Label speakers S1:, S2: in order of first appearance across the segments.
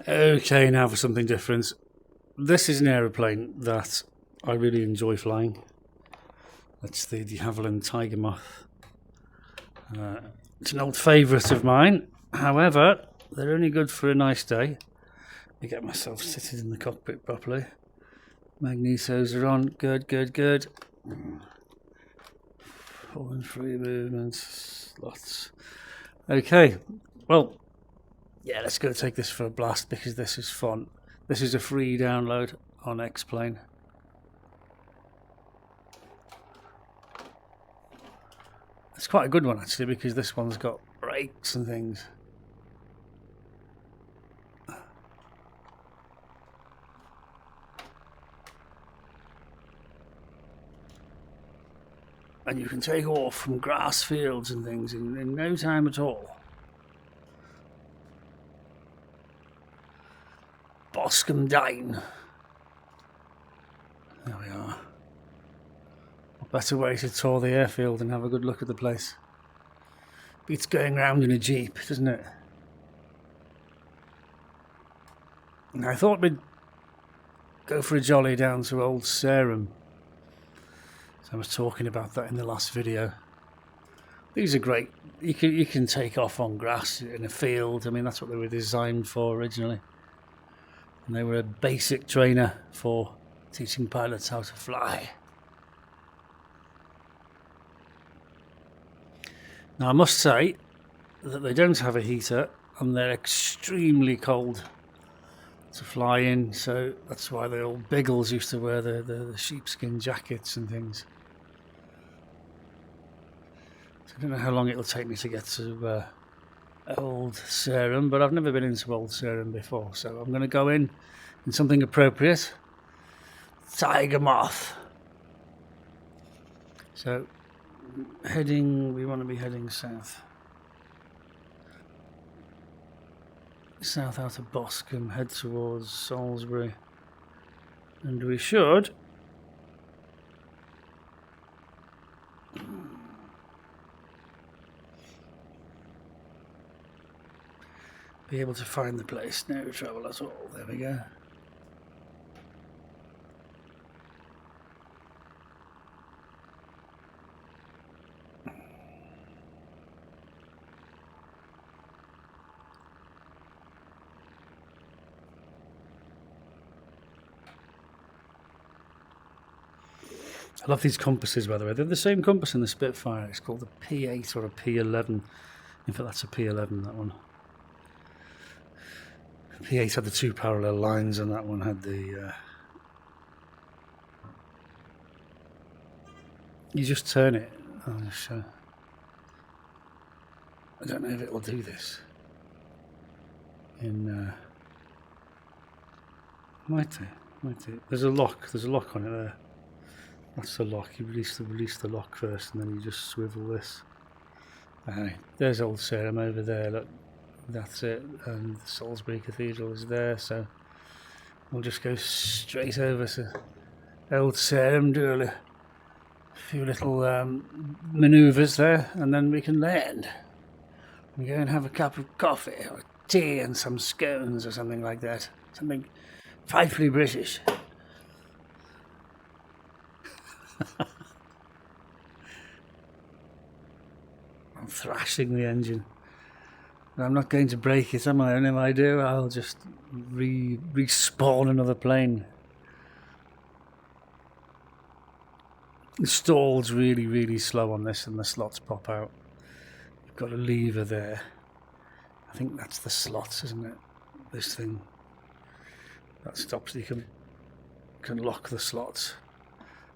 S1: Okay, now for something different. This is an aeroplane that I really enjoy flying. It's the de Havilland Tiger Moth. It's an old favourite of mine. However, they're only good for a nice day. Let me get myself seated in the cockpit properly. Magnetos are on. Good. 4 and 3 movements. Lots. Okay. Well, yeah, let's go take this for a blast because this is fun. This is a free download on X-Plane. It's quite a good one actually because this one's got brakes and things. And you can take off from grass fields and things in no time at all. Boscombe Dine. There we are. What better way to tour the airfield and have a good look at the place? Beats going round in a jeep, doesn't it? And I thought we'd go for a jolly down to Old Sarum. So I was talking about that in the last video. These are great. You can take off on grass in a field. I mean, that's what they were designed for originally. And they were a basic trainer for teaching pilots how to fly. Now I must say that they don't have a heater and they're extremely cold to fly in, so that's why the old Biggles used to wear the sheepskin jackets and things. So I don't know how long it'll take me to get to Old Sarum, but I've never been into Old Sarum before, so I'm going to go in something appropriate. Tiger Moth. So we want to be heading south. South out of Boscombe, head towards Salisbury. And we should be able to find the place. No trouble at all. There we go. I love these compasses, by the way. They're the same compass in the Spitfire. It's called the P8 or a P11. In fact, that's a P11, that one. P8 had the 2 parallel lines, and that one had the... You just turn it. I'll just show. I don't know if it will do this. Might do. There's a lock on it there. That's the lock. You release the lock first, and then you just swivel this. There's Old Sarum over there. Look, that's it. And the Salisbury Cathedral is there. So we'll just go straight over to Old Sarum, do a few little manoeuvres there, and then we can land. We go and have a cup of coffee or tea and some scones or something like that. Something frightfully British. I'm thrashing the engine. I'm not going to break it, am I? And if I do, I'll just respawn another plane. The stall's really slow on this, and the slots pop out. You've got a lever there. I think that's the slots, isn't it? This thing that stops. You can lock the slots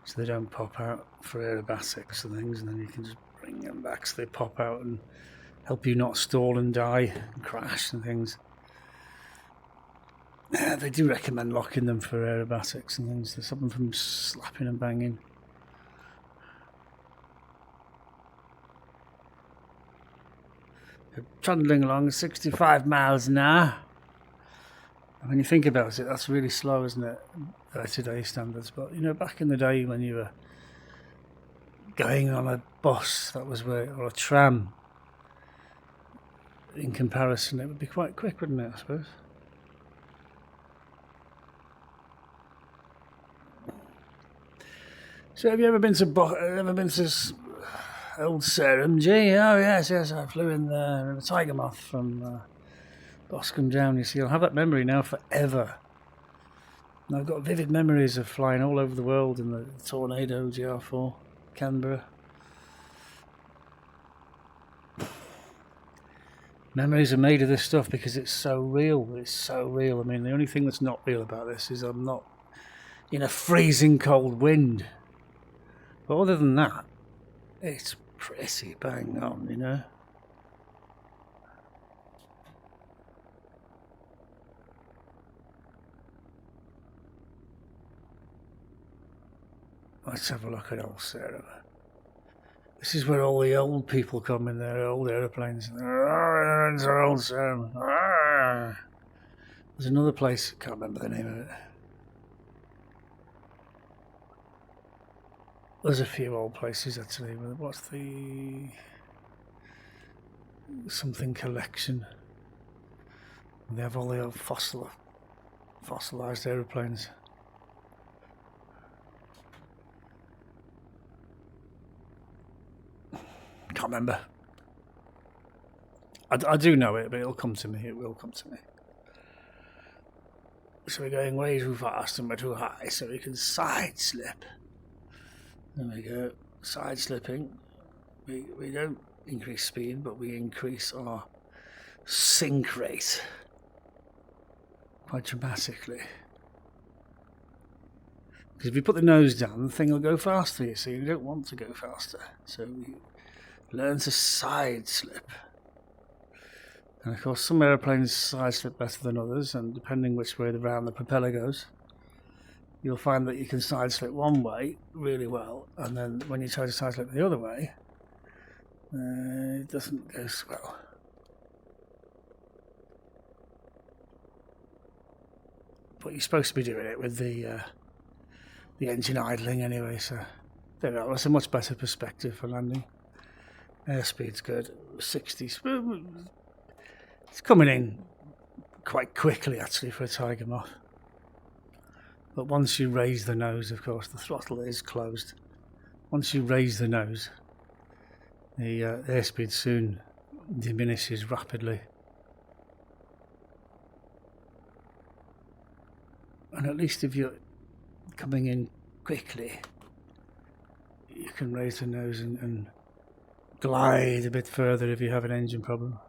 S1: so they don't pop out for aerobatics and things, and then you can just bring them back so they pop out and help you not stall and die and crash and things. They do recommend locking them for aerobatics and things to stop them from slapping and banging. You're trundling along 65 miles an hour. When you think about it, that's really slow, isn't it, by today's standards? But you know, back in the day when you were going on a bus, that was or a tram, in comparison, it would be quite quick, wouldn't it, I suppose? So have you ever been to Old Sarum? Gee, oh yes, I flew in the Tiger Moth from Boscombe Down. You see, I'll have that memory now forever. And I've got vivid memories of flying all over the world in the Tornado GR4, Canberra. Memories are made of this stuff because it's so real. It's so real. I mean, the only thing that's not real about this is I'm not in a freezing cold wind. But other than that, it's pretty bang on, you know. Let's have a look at Old Sarah. This is where all the old people come in their old aeroplanes. Old Sarah. There's another place, I can't remember the name of it. There's a few old places actually. What's the something collection? They have all the old fossilized aeroplanes. Can't remember. I do know it, but it'll come to me. It will come to me. So we're going way too fast and we're too high, so we can side slip. There we go. Side slipping. We don't increase speed, but we increase our sink rate quite dramatically. Because if you put the nose down, the thing will go faster, you see. You don't want to go faster. So we learn to side slip. And of course, some aeroplanes side slip better than others, and depending which way around the propeller goes, you'll find that you can side slip one way really well, and then when you try to side slip the other way, it doesn't go so well. But you're supposed to be doing it with the engine idling anyway, so there we are. That's a much better perspective for landing. Airspeed's good, 60. It's coming in quite quickly actually for a Tiger Moth. But once you raise the nose, of course, the throttle is closed. Once you raise the nose, the airspeed soon diminishes rapidly. And at least if you're coming in quickly, you can raise the nose and glide a bit further if you have an engine problem.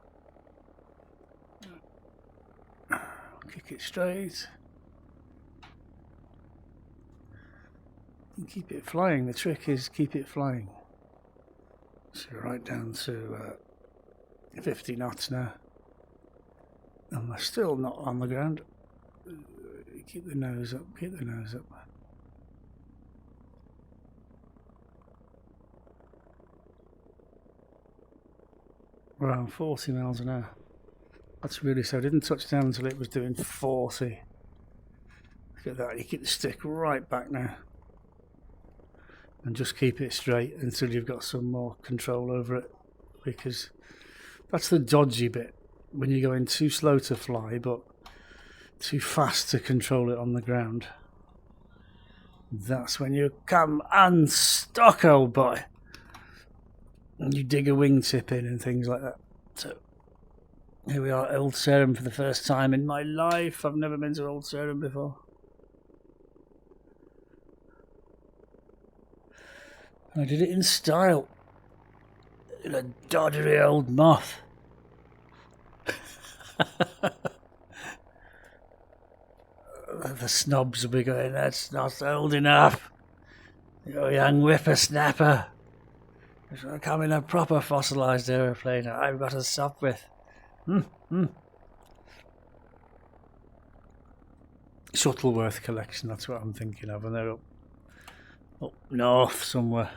S1: Kick it straight. And keep it flying. The trick is keep it flying. So right down to 50 knots now. And we're still not on the ground. Keep the nose up, keep the nose up. Around 40 miles an hour. That's really so. I didn't touch down until it was doing 40. Look at that. You keep the stick right back now. And just keep it straight until you've got some more control over it. Because that's the dodgy bit. When you're going too slow to fly, but too fast to control it on the ground. That's when you come unstuck, old boy. And you dig a wingtip in and things like that. So here we are, Old Sarum for the first time in my life. I've never been to Old Sarum before. I did it in style. In a doddery old Moth. The snobs will be going, that's not old enough. You're a young whippersnapper. It's going to come in a proper fossilised aeroplane I've got to stop with. Shuttleworth collection, that's what I'm thinking of, and they're up north somewhere.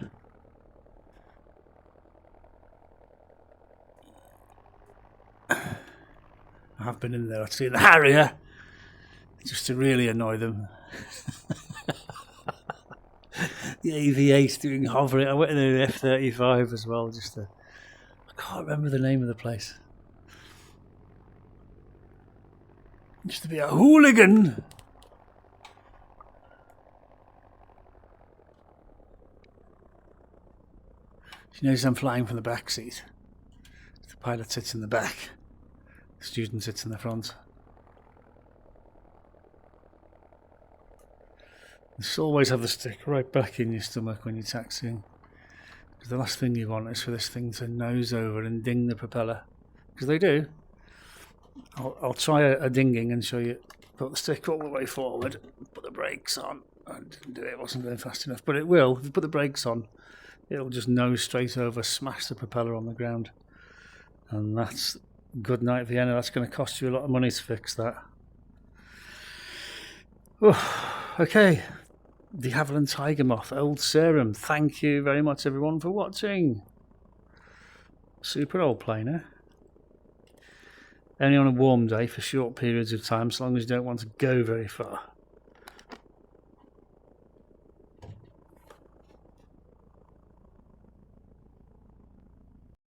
S1: I have been in there actually in the Harrier, just to really annoy them. The AV8 doing hovering. I went in the F-35 as well, just to, I can't remember the name of the place. Just to be a hooligan. You notice I'm flying from the back seat. The pilot sits in the back. The student sits in the front. Just always have the stick right back in your stomach when you're taxiing. Because the last thing you want is for this thing to nose over and ding the propeller. Because they do. I'll try a dinging and show you. Put the stick all the way forward, put the brakes on. I didn't do it, it wasn't going fast enough. But it will. If you put the brakes on, it'll just nose straight over, smash the propeller on the ground. And that's good night, Vienna. That's going to cost you a lot of money to fix that. Okay. The Havilland Tiger Moth, Old Sarum. Thank you very much, everyone, for watching. Super old plane, eh? Only on a warm day for short periods of time, as long as you don't want to go very far.